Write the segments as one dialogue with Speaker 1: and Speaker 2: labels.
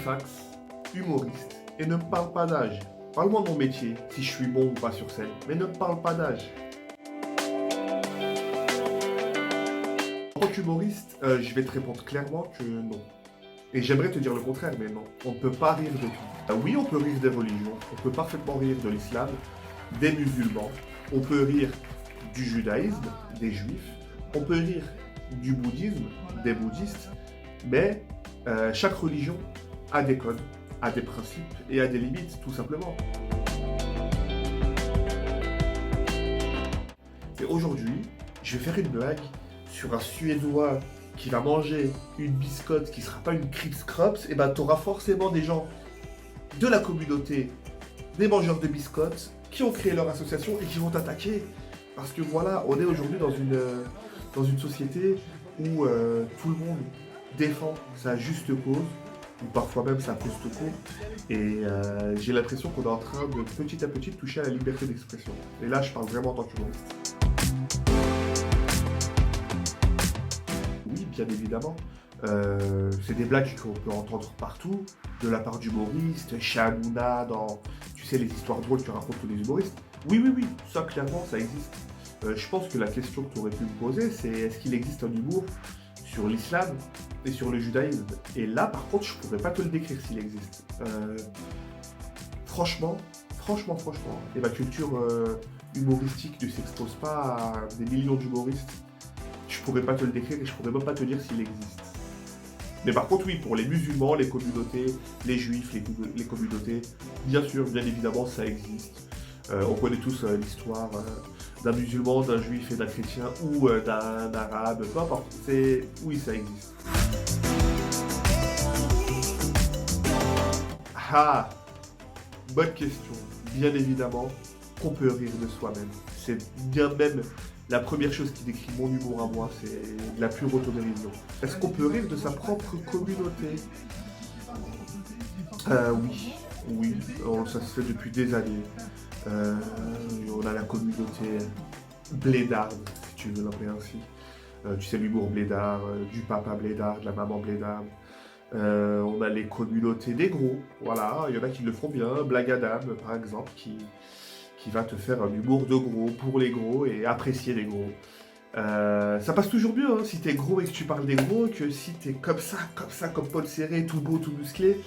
Speaker 1: Fax, humoriste, et ne me parle pas d'âge. Parle-moi de mon métier, si je suis bon ou pas sur scène, mais ne me parle pas d'âge. En tant qu'humoriste, je vais te répondre clairement que non. Et j'aimerais te dire le contraire, mais non. On ne peut pas rire de tout. Oui, on peut rire des religions, on peut parfaitement rire de l'islam, des musulmans, on peut rire du judaïsme, des juifs, on peut rire du bouddhisme, des bouddhistes, mais chaque religion a des codes, a des principes et a des limites, tout simplement. Et aujourd'hui, je vais faire une blague sur un Suédois qui va manger une biscotte qui sera pas une Crips Crops, et ben t'auras forcément des gens de la communauté des mangeurs de biscottes qui ont créé leur association et qui vont t'attaquer. Parce que voilà, on est aujourd'hui dans une société où tout le monde défend sa juste cause, ou parfois même sa poste court. Et j'ai l'impression qu'on est en train de petit à petit toucher à la liberté d'expression. Et là, je parle vraiment en tant qu'humoriste. Oui, bien évidemment. C'est des blagues qu'on peut entendre partout, de la part d'humoristes, chez Hanouna, dans, tu sais, les histoires drôles que racontent tous les humoristes. Oui, oui, oui, ça clairement, ça existe. Je pense que la question que tu aurais pu me poser, c'est est-ce qu'il existe un humour sur l'islam et sur le judaïsme? Et là, par contre, je pourrais pas te le décrire s'il existe. Franchement, et ma culture humoristique ne s'expose pas à des millions d'humoristes. Je pourrais pas te le décrire et je pourrais même pas te dire s'il existe. Mais par contre, oui, pour les musulmans, les communautés, les juifs, les communautés, bien sûr, bien évidemment, ça existe. On connaît tous l'histoire d'un musulman, d'un juif et d'un chrétien, ou d'un arabe, peu importe. Oui, ça existe. Ah, bonne question. Bien évidemment qu'on peut rire de soi-même. C'est bien même la première chose qui décrit mon humour à moi, c'est la pure autodérision. Est-ce qu'on peut rire de sa propre communauté? Oui, oui, ça se fait depuis des années. On a la communauté blédarde, si tu veux l'appeler ainsi. Tu sais, l'humour blédard, du papa blédard, de la maman blédarde. On a les communautés des gros, voilà, il y en a qui le font bien. Blague Adam, par exemple, qui va te faire un humour de gros pour les gros et apprécier les gros. Ça passe toujours mieux hein, si t'es gros et que tu parles des gros que si t'es comme ça, comme Paul Serré, tout beau, tout musclé,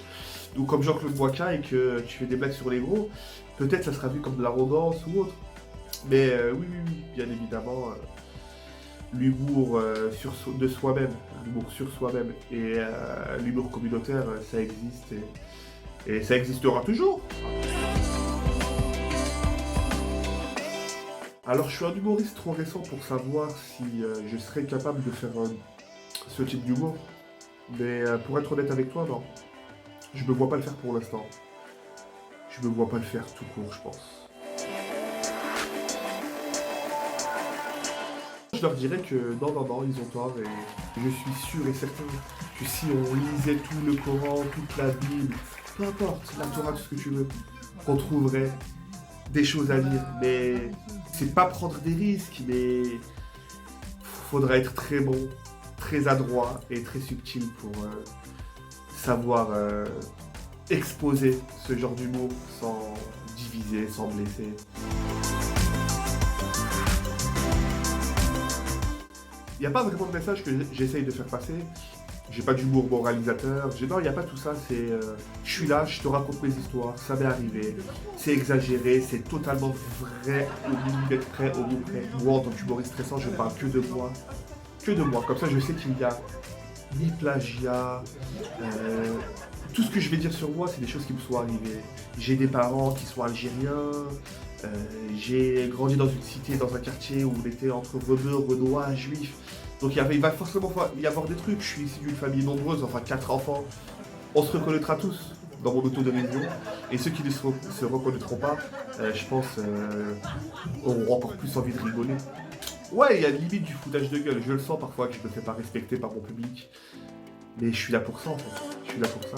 Speaker 1: ou comme Jean-Claude Boicka et que tu fais des blagues sur les gros. Peut-être ça sera vu comme de l'arrogance ou autre. Mais oui, bien évidemment, l'humour de soi-même, l'humour sur soi-même et l'humour communautaire, ça existe et ça existera toujours. Alors je suis un humoriste trop récent pour savoir si je serais capable de faire ce type d'humour. Mais pour être honnête avec toi, non. Je me vois pas le faire pour l'instant. Je me vois pas le faire tout court, je pense. Je leur dirais que non, ils ont tort et je suis sûr et certain que si on lisait tout le Coran, toute la Bible, peu importe, la Torah, tout ce que tu veux, qu'on trouverait des choses à lire, mais c'est pas prendre des risques, mais faudra être très bon, très adroit et très subtil pour savoir exposer ce genre d'humour sans diviser, sans blesser. Il n'y a pas vraiment de message que j'essaye de faire passer. J'ai pas d'humour moralisateur. Non, il n'y a pas tout ça. C'est je suis là, je te raconte mes histoires, ça m'est arrivé. C'est exagéré, c'est totalement vrai au millimètre près, au mot près. Moi, en tant qu'humoriste récent, je parle que de moi. Que de moi. Comme ça, je sais qu'il y a ni plagiat. Tout ce que je vais dire sur moi, c'est des choses qui me sont arrivées. J'ai des parents qui sont algériens. J'ai grandi dans une cité, dans un quartier où on était entre rebeux, renois, juifs. Donc il va forcément y avoir des trucs. Je suis issu d'une famille nombreuse, enfin 4 enfants. On se reconnaîtra tous dans mon autodérision. Et ceux qui ne se reconnaîtront pas, je pense, auront encore plus envie de rigoler. Ouais, il y a limite du foutage de gueule. Je le sens parfois que je me fais pas respecter par mon public. Mais je suis là pour ça en fait. Je suis là pour ça.